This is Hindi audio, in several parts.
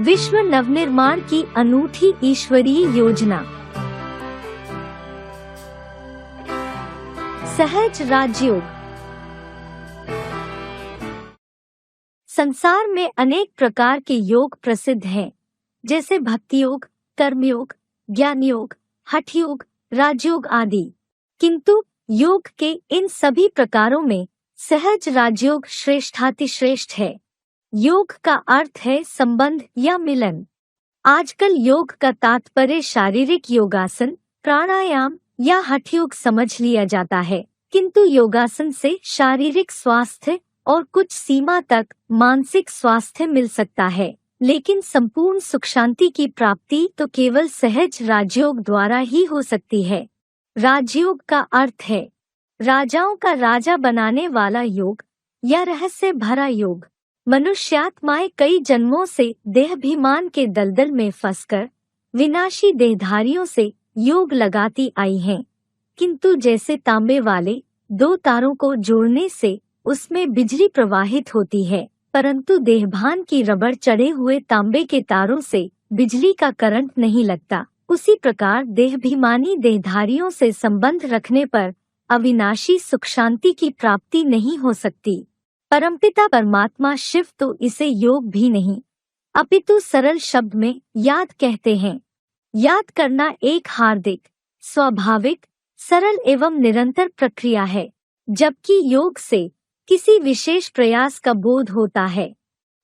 विश्व नवनिर्माण की अनूठी ईश्वरीय योजना। सहज राजयोग। संसार में अनेक प्रकार के योग प्रसिद्ध हैं, जैसे भक्ति योग, कर्मयोग, ज्ञान योग, हठ योग, राजयोग आदि। किंतु योग के इन सभी प्रकारों में सहज राजयोग श्रेष्ठातिश्रेष्ठ है। योग का अर्थ है संबंध या मिलन। आजकल योग का तात्पर्य शारीरिक योगासन, प्राणायाम या हठ योग समझ लिया जाता है, किंतु योगासन से शारीरिक स्वास्थ्य और कुछ सीमा तक मानसिक स्वास्थ्य मिल सकता है, लेकिन संपूर्ण सुख शांति की प्राप्ति तो केवल सहज राजयोग द्वारा ही हो सकती है। राजयोग का अर्थ है राजाओं का राजा बनाने वाला योग या रहस्य भरा योग। मनुष्यात्माएं कई जन्मों से देहाभिमान के दलदल में फंसकर विनाशी देहधारियों से योग लगाती आई हैं, किंतु जैसे तांबे वाले दो तारों को जोड़ने से उसमें बिजली प्रवाहित होती है, परंतु देहभान की रबड़ चढ़े हुए तांबे के तारों से बिजली का करंट नहीं लगता। उसी प्रकार देहाभिमानी देहधारियों से संबंध रखने पर अविनाशी सुख शांति की प्राप्ति नहीं हो सकती। परमपिता परमात्मा शिव तो इसे योग भी नहीं, अपितु सरल शब्द में याद कहते हैं। याद करना एक हार्दिक, स्वाभाविक, सरल एवं निरंतर प्रक्रिया है, जबकि योग से किसी विशेष प्रयास का बोध होता है।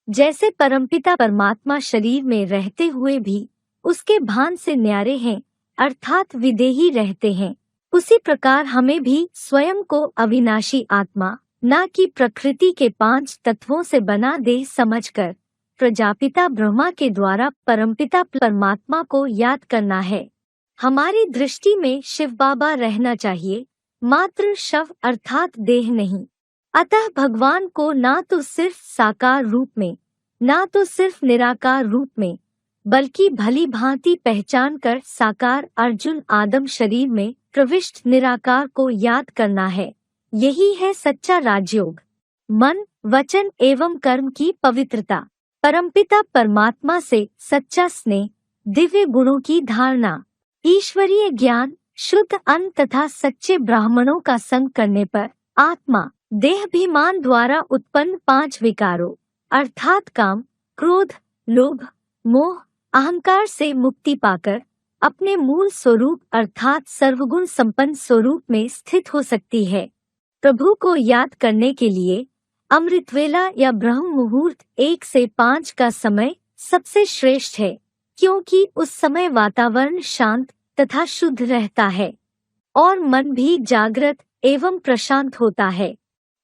जैसे परमपिता परमात्मा शरीर में रहते हुए भी उसके भान से न्यारे हैं, अर्थात विदेही रहते हैं, उसी प्रकार हमें भी स्वयं को अविनाशी आत्मा, न कि प्रकृति के 5 तत्वों से बना देह समझकर प्रजापिता ब्रह्मा के द्वारा परमपिता परमात्मा को याद करना है। हमारी दृष्टि में शिव बाबा रहना चाहिए, मात्र शव अर्थात देह नहीं। अतः भगवान को ना तो सिर्फ साकार रूप में, ना तो सिर्फ निराकार रूप में, बल्कि भली भांति पहचान कर साकार अर्जुन आदम शरीर में प्रविष्ट निराकार को याद करना है। यही है सच्चा राजयोग। मन, वचन एवं कर्म की पवित्रता, परमपिता परमात्मा से सच्चा स्नेह, दिव्य गुणों की धारणा, ईश्वरीय ज्ञान, शुद्ध अन्न तथा सच्चे ब्राह्मणों का संग करने पर आत्मा देहाभिमान द्वारा उत्पन्न 5 विकारों अर्थात काम, क्रोध, लोभ, मोह, अहंकार से मुक्ति पाकर अपने मूल स्वरूप अर्थात सर्वगुण संपन्न स्वरूप में स्थित हो सकती है। प्रभु को याद करने के लिए अमृतवेला या ब्रह्म मुहूर्त 1 से 5 का समय सबसे श्रेष्ठ है, क्योंकि उस समय वातावरण शांत तथा शुद्ध रहता है और मन भी जागृत एवं प्रशांत होता है।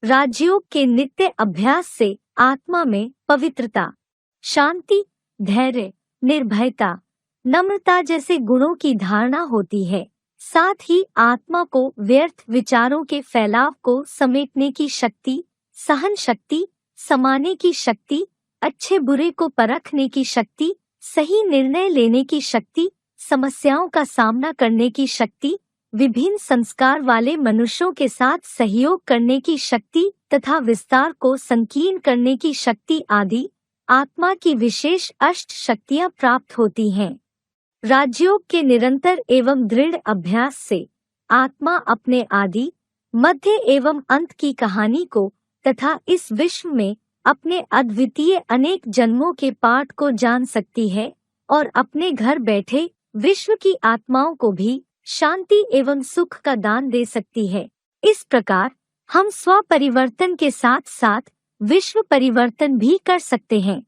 राजयोग के नित्य अभ्यास से आत्मा में पवित्रता, शांति, धैर्य, निर्भयता, नम्रता जैसे गुणों की धारणा होती है। साथ ही आत्मा को व्यर्थ विचारों के फैलाव को समेटने की शक्ति, सहन शक्ति, समाने की शक्ति, अच्छे बुरे को परखने की शक्ति, सही निर्णय लेने की शक्ति, समस्याओं का सामना करने की शक्ति, विभिन्न संस्कार वाले मनुष्यों के साथ सहयोग करने की शक्ति तथा विस्तार को संकीर्ण करने की शक्ति आदि आत्मा की विशेष अष्ट शक्तियाँ प्राप्त होती हैं। राजयोग के निरंतर एवं दृढ़ अभ्यास से आत्मा अपने आदि, मध्य एवं अंत की कहानी को तथा इस विश्व में अपने अद्वितीय अनेक जन्मों के पाठ को जान सकती है और अपने घर बैठे विश्व की आत्माओं को भी शांति एवं सुख का दान दे सकती है। इस प्रकार हम स्व परिवर्तन के साथ साथ विश्व परिवर्तन भी कर सकते हैं।